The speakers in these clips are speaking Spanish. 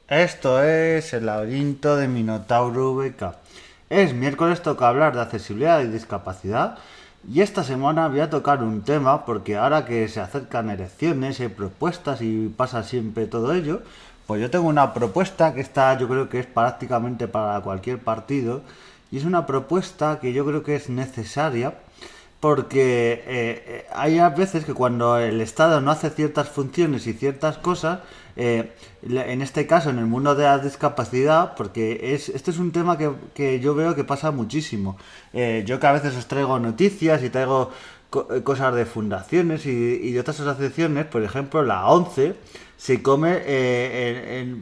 Esto es el laberinto de Minotauro VK. Es miércoles, toca hablar de accesibilidad y discapacidad. Y esta semana voy a tocar un tema porque ahora que se acercan elecciones, hay propuestas y pasa siempre todo ello, pues yo tengo una propuesta que está, yo creo que es prácticamente para cualquier partido. Y es una propuesta que yo creo que es necesaria porque hay a veces que cuando el Estado no hace ciertas funciones y ciertas cosas, en este caso en el mundo de la discapacidad, porque este es un tema que yo veo que pasa muchísimo. Yo que a veces os traigo noticias y traigo cosas de fundaciones y de otras asociaciones, por ejemplo, la ONCE se come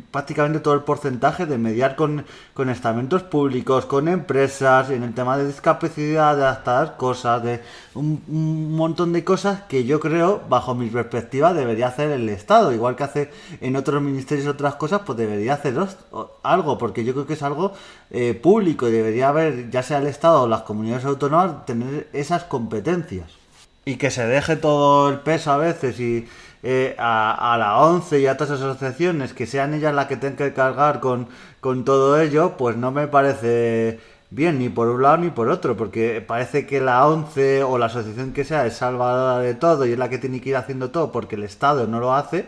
prácticamente todo el porcentaje de mediar con estamentos públicos, con empresas, en el tema de discapacidad, de adaptar cosas, de un montón de cosas que yo creo, bajo mi perspectiva, debería hacer el Estado. Igual que hace en otros ministerios otras cosas, pues debería hacer algo, porque yo creo que es algo público y debería haber, ya sea el Estado o las comunidades autónomas, tener esas competencias y que se deje todo el peso a veces y a la ONCE y a todas esas asociaciones que sean ellas las que tengan que cargar con todo ello, pues no me parece bien ni por un lado ni por otro, porque parece que la ONCE o la asociación que sea es salvadora de todo y es la que tiene que ir haciendo todo porque el Estado no lo hace.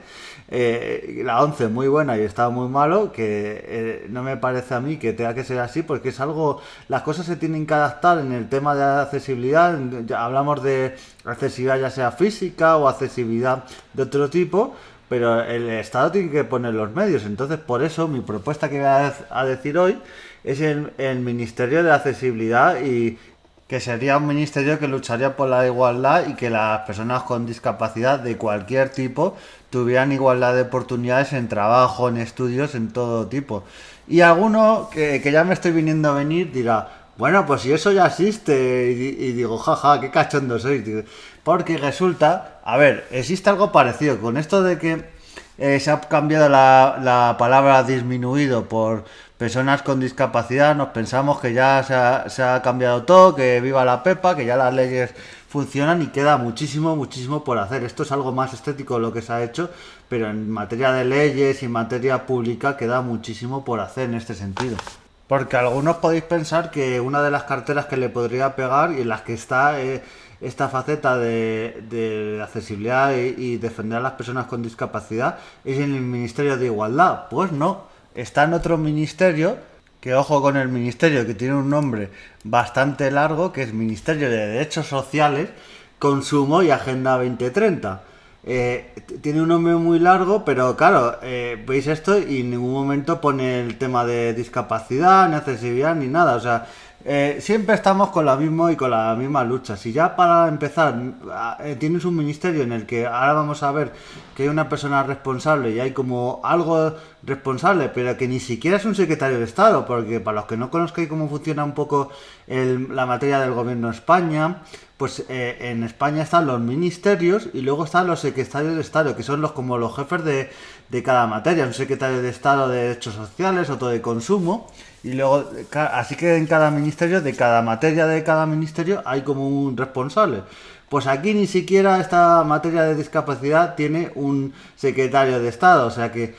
La ONCE es muy buena y está muy malo, que no me parece a mí que tenga que ser así, porque es algo, las cosas se tienen que adaptar en el tema de la accesibilidad. Ya hablamos de accesibilidad ya sea física o accesibilidad de otro tipo, pero el Estado tiene que poner los medios. Entonces, por eso mi propuesta que voy a decir hoy es el Ministerio de Accesibilidad, y que sería un ministerio que lucharía por la igualdad y que las personas con discapacidad de cualquier tipo tuvieran igualdad de oportunidades en trabajo, en estudios, en todo tipo. Y alguno que ya me estoy viniendo a venir dirá, bueno, pues si eso ya existe, y digo, jaja, qué cachondo soy, tío. Porque resulta, a ver, existe algo parecido con esto de que se ha cambiado la palabra disminuido por personas con discapacidad. Nos pensamos que ya se ha cambiado todo, que viva la Pepa, que ya las leyes funcionan y queda muchísimo, muchísimo por hacer. Esto es algo más estético de lo que se ha hecho, pero en materia de leyes y en materia pública queda muchísimo por hacer en este sentido. Porque algunos podéis pensar que una de las carteras que le podría pegar y en las que está esta faceta de accesibilidad y defender a las personas con discapacidad es en el Ministerio de Igualdad. Pues no, está en otro ministerio, que ojo con el ministerio, que tiene un nombre bastante largo, que es Ministerio de Derechos Sociales, Consumo y Agenda 2030. Tiene un nombre muy largo, pero claro, veis esto y en ningún momento pone el tema de discapacidad, ni accesibilidad, ni nada. O sea, siempre estamos con la misma y con la misma lucha. Si ya para empezar tienes un ministerio en el que ahora vamos a ver que hay una persona responsable y hay como algo responsable, pero que ni siquiera es un secretario de Estado, porque para los que no conozcáis cómo funciona un poco la materia del gobierno de España, pues en España están los ministerios y luego están los secretarios de Estado, que son los como los jefes de cada materia. Un secretario de Estado de Derechos Sociales, otro de Consumo, y luego, así que en cada ministerio, de cada materia de cada ministerio, hay como un responsable. Pues aquí ni siquiera esta materia de discapacidad tiene un secretario de Estado, o sea que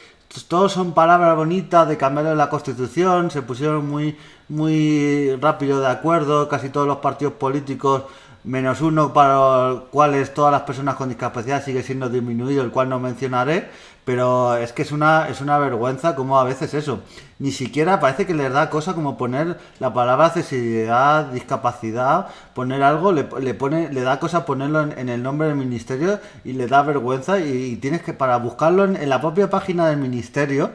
todos son palabras bonitas de cambiar la Constitución, se pusieron muy rápido de acuerdo, casi todos los partidos políticos, menos uno para el cual todas las personas con discapacidad sigue siendo disminuido, el cual no mencionaré, pero es que es una vergüenza como a veces eso. Ni siquiera parece que les da cosa como poner la palabra accesibilidad, discapacidad, poner algo, le da cosa ponerlo en el nombre del ministerio y le da vergüenza y tienes que, para buscarlo en la propia página del ministerio,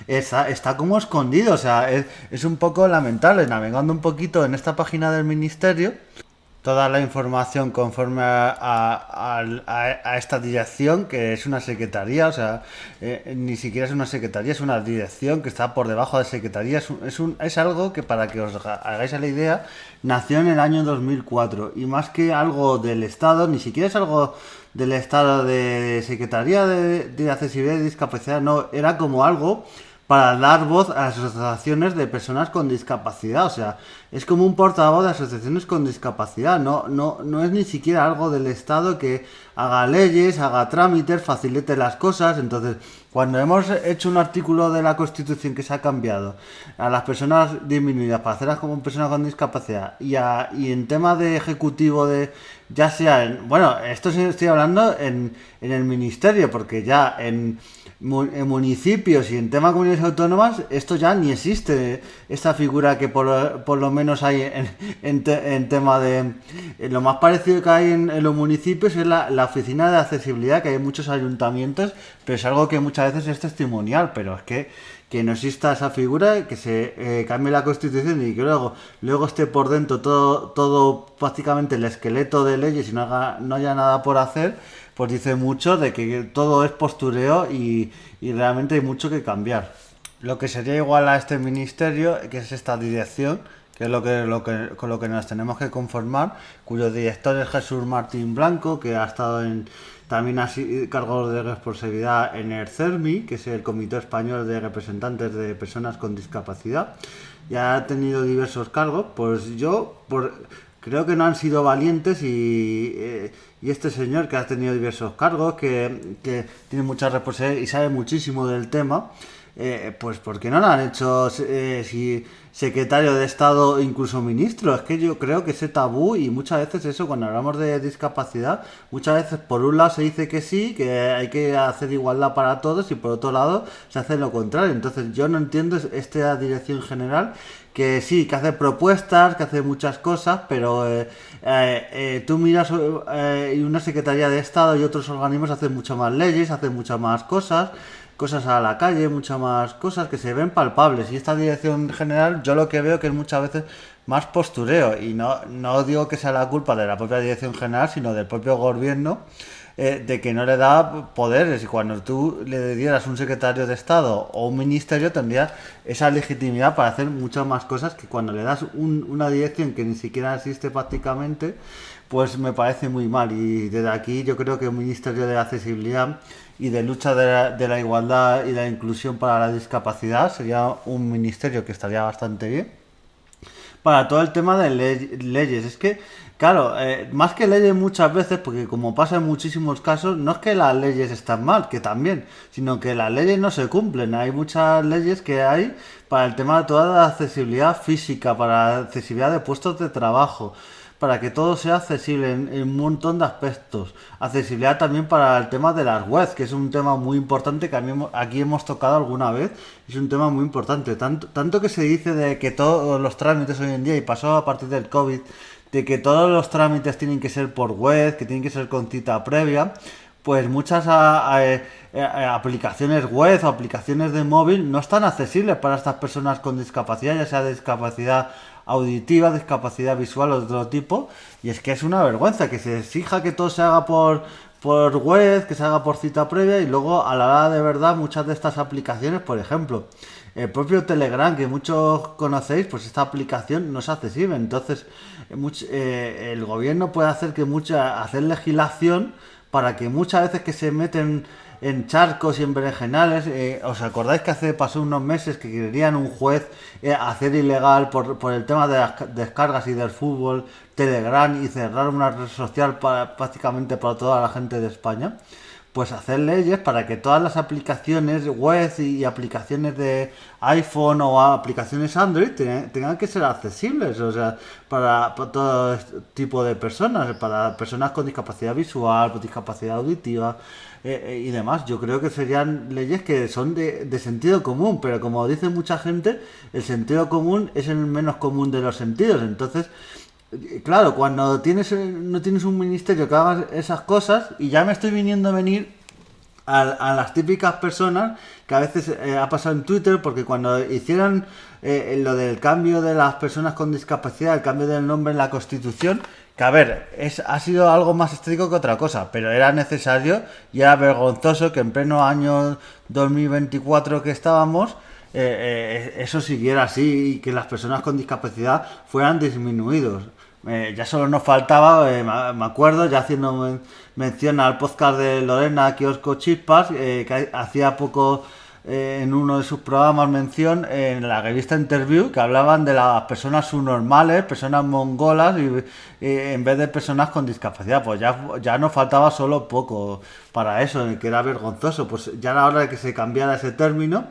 está como escondido, o sea, es un poco lamentable. Navegando un poquito en esta página del ministerio, toda la información conforme a esta dirección, que es una secretaría, o sea, ni siquiera es una secretaría, es una dirección que está por debajo de secretaría. Es algo que, para que os hagáis la idea, nació en el año 2004 y más que algo del Estado, ni siquiera es algo del Estado de Secretaría de Accesibilidad y Discapacidad, no, era como algo para dar voz a las asociaciones de personas con discapacidad. O sea, es como un portavoz de asociaciones con discapacidad. No es ni siquiera algo del Estado que haga leyes, haga trámites, facilite las cosas. Entonces, cuando hemos hecho un artículo de la Constitución que se ha cambiado a las personas disminuidas para hacerlas como personas con discapacidad y en tema de ejecutivo de ya sea bueno, esto sí estoy hablando en el ministerio, porque ya en municipios y en temas de comunidades autónomas esto ya ni existe, esta figura que por lo menos hay en tema de lo más parecido que hay en los municipios es la oficina de accesibilidad, que hay en muchos ayuntamientos, pero es algo que muchas veces es testimonial, pero es que no exista esa figura, que se cambie la Constitución y que luego esté por dentro todo prácticamente el esqueleto de leyes y no haya nada por hacer, pues dice mucho de que todo es postureo y realmente hay mucho que cambiar. Lo que sería igual a este ministerio, que es esta dirección, que es con lo que nos tenemos que conformar, cuyo director es Jesús Martín Blanco, que ha estado también ha sido cargo de responsabilidad en el CERMI, que es el Comité Español de Representantes de Personas con Discapacidad, y ha tenido diversos cargos. Pues creo que no han sido valientes y este señor que ha tenido diversos cargos, que tiene mucha responsabilidad y sabe muchísimo del tema, pues ¿por qué no lo han hecho si secretario de Estado, incluso ministro? Es que yo creo que ese tabú, y muchas veces eso, cuando hablamos de discapacidad, muchas veces por un lado se dice que sí, que hay que hacer igualdad para todos, y por otro lado se hace lo contrario. Entonces yo no entiendo esta dirección general, que sí, que hace propuestas, que hace muchas cosas, pero tú miras y una Secretaría de Estado y otros organismos hacen muchas más leyes, hacen muchas más cosas a la calle, muchas más cosas que se ven palpables, y esta dirección general yo lo que veo que es muchas veces más postureo, y no digo que sea la culpa de la propia dirección general, sino del propio gobierno, de que no le da poderes, y cuando tú le dieras un secretario de Estado o un ministerio tendría esa legitimidad para hacer muchas más cosas, que cuando le das una dirección que ni siquiera existe prácticamente, pues me parece muy mal. Y desde aquí yo creo que un ministerio de accesibilidad y de lucha de la igualdad y la inclusión para la discapacidad sería un ministerio que estaría bastante bien para todo el tema de leyes. Es que, claro, más que leyes muchas veces, porque como pasa en muchísimos casos, no es que las leyes están mal, que también, sino que las leyes no se cumplen. Hay muchas leyes que hay para el tema de toda la accesibilidad física, para la accesibilidad de puestos de trabajo, para que todo sea accesible en un montón de aspectos. Accesibilidad también para el tema de las webs, que es un tema muy importante que aquí hemos tocado alguna vez. Es un tema muy importante. Tanto que se dice de que todos los trámites hoy en día, y pasó a partir del COVID, de que todos los trámites tienen que ser por web, que tienen que ser con cita previa, pues muchas aplicaciones web o aplicaciones de móvil no están accesibles para estas personas con discapacidad, ya sea discapacidad auditiva, discapacidad visual o de otro tipo. Y es que es una vergüenza que se exija que todo se haga por web, que se haga por cita previa, y luego a la hora de verdad muchas de estas aplicaciones, por ejemplo, el propio Telegram, que muchos conocéis, pues esta aplicación no es accesible. Entonces el gobierno puede hacer legislación para que muchas veces que se meten en charcos y en berenjenales, ¿os acordáis que pasó unos meses que querían un juez hacer ilegal por el tema de las descargas y del fútbol Telegram, y cerrar una red social prácticamente para toda la gente de España? Pues hacer leyes para que todas las aplicaciones web y aplicaciones de iPhone o aplicaciones Android tengan que ser accesibles, o sea, para todo este tipo de personas, para personas con discapacidad visual, con discapacidad auditiva y demás. Yo creo que serían leyes que son de sentido común, pero como dice mucha gente, el sentido común es el menos común de los sentidos. Entonces, claro, cuando no tienes un ministerio que haga esas cosas, y ya me estoy venir a las típicas personas que a veces ha pasado en Twitter, porque cuando hicieron lo del cambio de las personas con discapacidad, el cambio del nombre en la Constitución, que a ver, ha sido algo más estricto que otra cosa, pero era necesario y era vergonzoso que en pleno año 2024 que estábamos, eso siguiera así y que las personas con discapacidad fueran disminuidos. Ya solo nos faltaba, me acuerdo, ya haciendo mención al podcast de Lorena Kiosco Chispas, que hacía poco en uno de sus programas mención en la revista Interview, que hablaban de las personas subnormales, personas mongolas, en vez de personas con discapacidad. Pues ya nos faltaba solo poco para eso, que era vergonzoso. Pues ya era hora de que se cambiara ese término.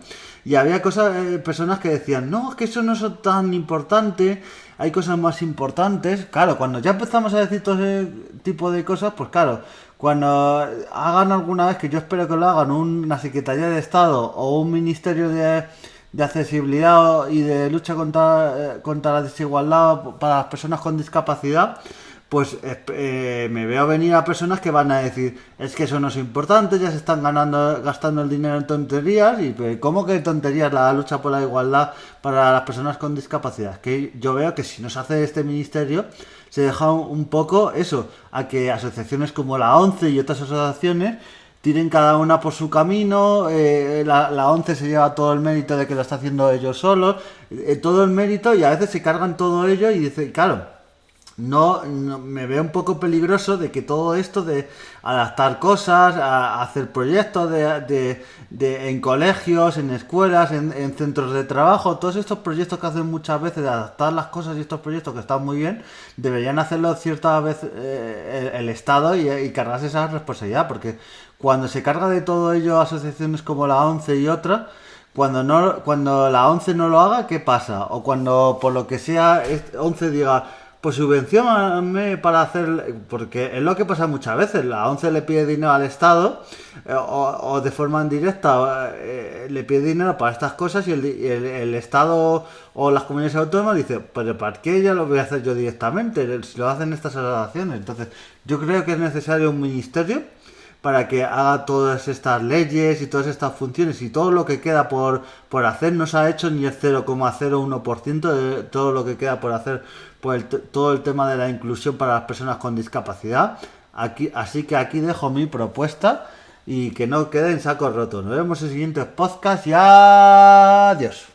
Y había personas que decían, no, es que eso no es tan importante, hay cosas más importantes. Claro, cuando ya empezamos a decir todo ese tipo de cosas, pues claro, cuando hagan alguna vez, que yo espero que lo hagan, una Secretaría de Estado o un Ministerio de Accesibilidad y de lucha contra la desigualdad para las personas con discapacidad, pues me veo venir a personas que van a decir, es que eso no es importante, ya se están gastando el dinero en tonterías. Y pues, ¿cómo que tonterías la lucha por la igualdad para las personas con discapacidad? Que yo veo que si no se hace este ministerio, se deja un poco eso, a que asociaciones como la ONCE y otras asociaciones tiren cada una por su camino. La ONCE se lleva todo el mérito de que lo está haciendo ellos solos, todo el mérito, y a veces se cargan todo ello y dice, claro, no, me veo un poco peligroso de que todo esto de adaptar cosas, a hacer proyectos en colegios, en escuelas, en centros de trabajo, todos estos proyectos que hacen muchas veces de adaptar las cosas, y estos proyectos que están muy bien, deberían hacerlo cierta vez el Estado y cargarse esa responsabilidad, porque cuando se carga de todo ello asociaciones como la ONCE y otras, cuando la ONCE no lo haga, ¿qué pasa? O cuando por lo que sea ONCE diga, pues subvencióname para hacer, porque es lo que pasa muchas veces, la ONCE le pide dinero al Estado, o de forma indirecta le pide dinero para estas cosas, y el Estado o las comunidades autónomas dicen, pero ¿para qué ya lo voy a hacer yo directamente? Si lo hacen estas asociaciones. Entonces yo creo que es necesario un ministerio para que haga todas estas leyes y todas estas funciones, y todo lo que queda por hacer. No se ha hecho ni el 0,01% de todo lo que queda por hacer por todo el tema de la inclusión para las personas con discapacidad. Así que aquí dejo mi propuesta y que no quede en saco roto. Nos vemos en siguientes podcasts y adiós.